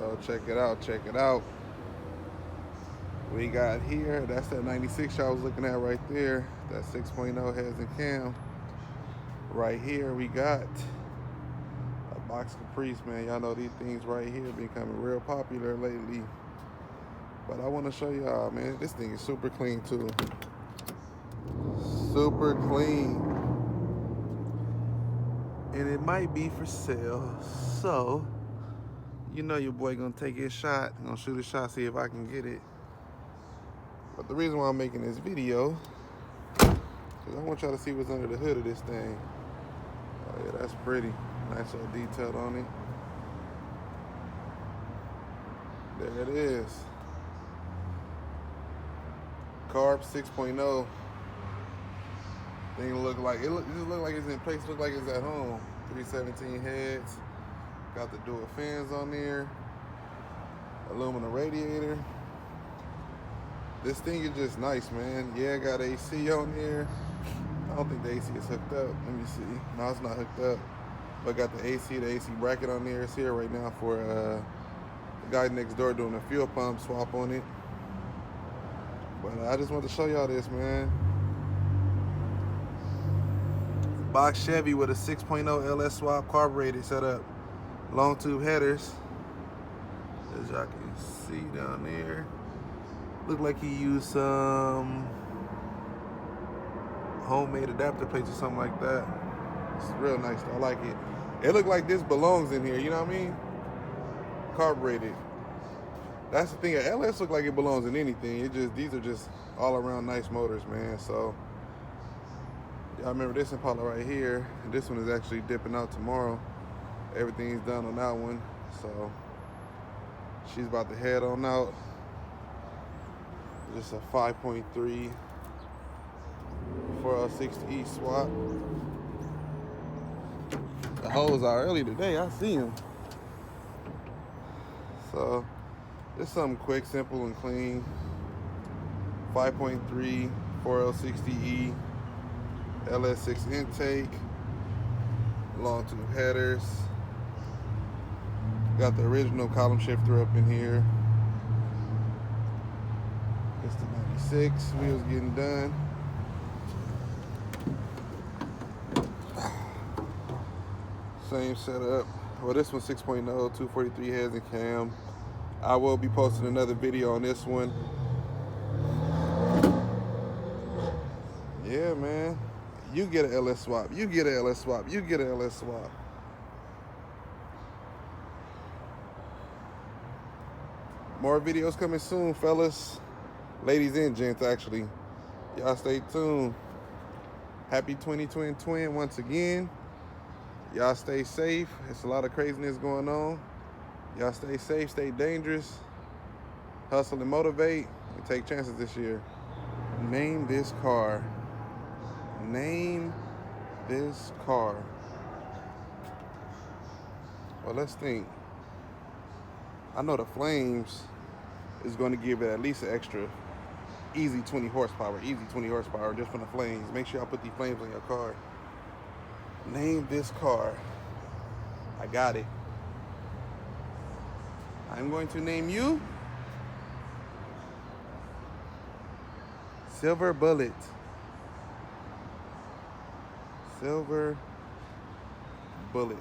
So check it out, check it out. We got here, that's that 96 I was looking at right there. That 6.0 heads and cam. Right here we got a box Caprice, man. Y'all know these things right here becoming real popular lately. But I want to show y'all, man, this thing is super clean too. Super clean. And it might be for sale. So, you know your boy gonna take his shot. Gonna shoot a shot, see if I can get it. But the reason why I'm making this video is I want y'all to see what's under the hood of this thing. Oh yeah, that's pretty. Nice little detail on it. There it is. Carb 6.0. Thing look like it just look like it's in place, look like it's at home. 317 heads. Got the dual fans on there. Aluminum radiator. This thing is just nice, man. Yeah, got AC on there. I don't think the AC is hooked up. Let me see. No, it's not hooked up. But got the AC bracket on there. It's here right now for the guy next door doing a fuel pump swap on it. But I just wanted to show y'all this, man. Box Chevy with a 6.0 LS swap carbureted setup. Long tube headers. As y'all can see down there. Look like he used some homemade adapter plates or something like that. It's real nice though. I like it. It looked like this belongs in here, you know what I mean? Carbureted. That's the thing. LS look like it belongs in anything. These are just all around nice motors, man. So y'all remember this Impala right here. And this one is actually dipping out tomorrow. Everything's done on that one. So she's about to head on out. Just a 5.3 4L60E swap. The hoes are early today. I see them. So it's something quick, simple, and clean. 5.3 4L60E LS6 intake. Long tube headers. Got the original column shifter up in here. It's the 96 wheels getting done. Same setup. Well, this one's 6.0, 243 heads and cam. I will be posting another video on this one. Yeah, man. You get an LS swap. You get an LS swap. You get an LS swap. More videos coming soon, fellas. Ladies and gents, actually. Y'all stay tuned. Happy 2020 once again. Y'all stay safe. It's a lot of craziness going on. Y'all stay safe, stay dangerous. Hustle and motivate, and take chances this year. Name this car. Name this car. Well, let's think. I know the Flames is going to give it at least an extra easy 20 horsepower. Easy 20 horsepower just from the Flames. Make sure y'all put these Flames on your car. Name this car. I got it. I'm going to name you Silver Bullet. Silver Bullet.